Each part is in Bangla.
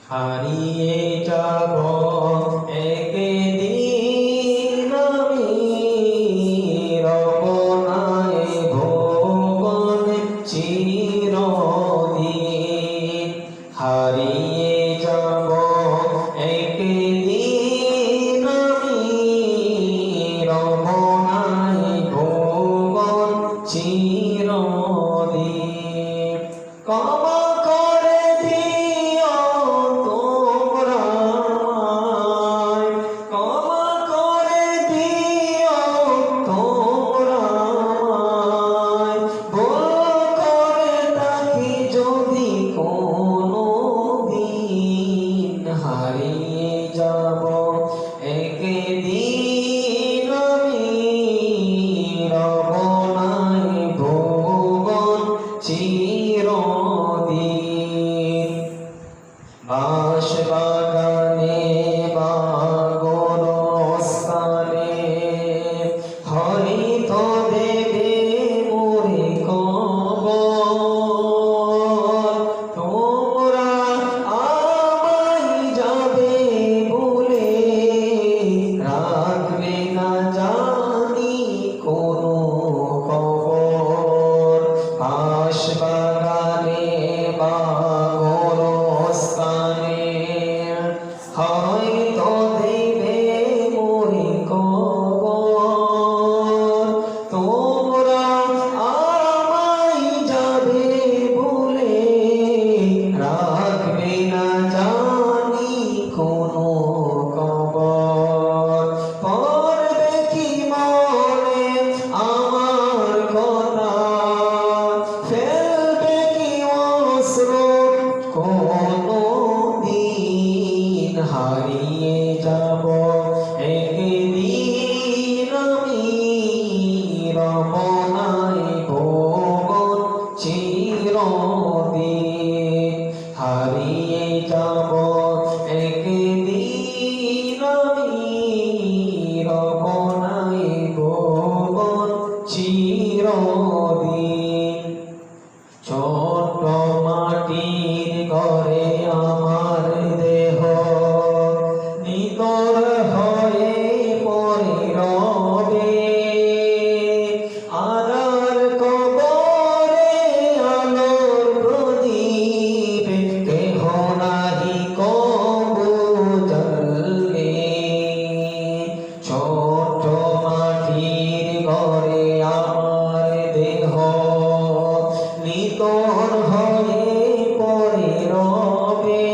হারিয়ে যাব একদিন আমি রবনায় ভুবনে চিরদিন। হারিয়ে যাব একদিন আমি রবনায় ভুবন চিরদিন। ক্ষমা করে দিও তোমরা আমায়, ক্ষমা করে দিও তোমরা আমায়। ভুল করে থাকি যদি কোনোদিন, হারিয়ে যাব একদিন আমি রবনায় ভুবন চিরদিন। বাঁশবাগানে বা গোরস্থানে হয়তো দেবে মোরে কবর। তোমরা আমায় যাবে বলে রাখবে না জানি কোনো খবর। বাঁশবাগানে বা গোরস্থানে হয়তো দেবে মোরে কবর। তোমরা আমায় যাবে বলে রাখবে না জানি কোনো খবর। পড়বে কি মনে আমার কথা, ফেলবে কি অশ্রু কোনদিন। হারিয়ে যাব একদিন আমি রবনায় ভুবন চিরদিন। হারিয়ে যাব একদিন আমি রবনায় ভুবন চিরদিন। ছোট মাটির ঘরে আমার দেহ নিতর হয়ে পড়ে রবে। আধার কবরে আলোর প্রদীপ কেহ নাহি কবু জ্বলবে। ছোট মাটির ঘরে আমার দেহ নিতর হয়ে পড়ে রবে।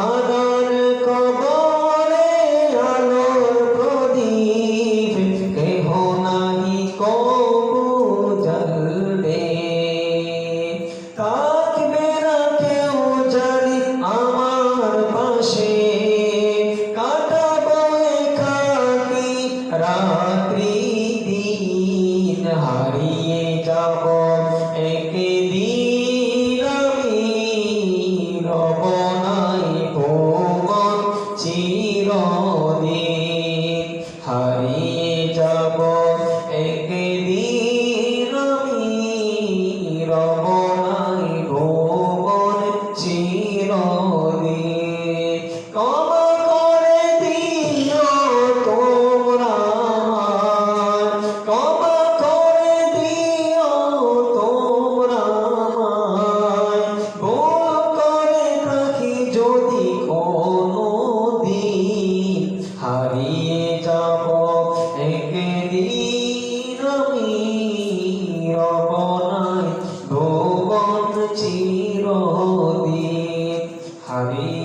আধার কবরে আলোর প্রদীপ কেহ নাহি কবু জ্বলবে। থাকবে না কেউ জানি আমার পাশে, কাটাবো একাকী রাত্রি দিন। হারিয়ে যাব একদিন আমি রবনায় ভুবন চিরদিন। হারিয়ে যাব একদিন আমি রবনায় ভুবন চিরদিন। ক্ষমা করে দিও তোমরা আমায়, ক্ষমা করে দিও তোমরা আমায়। ভুল করে থাকি যদি কোনোদিন, হারিয়ে যাব একদিন আমি রবনায় ভুবন চিরদিন। হারিয়ে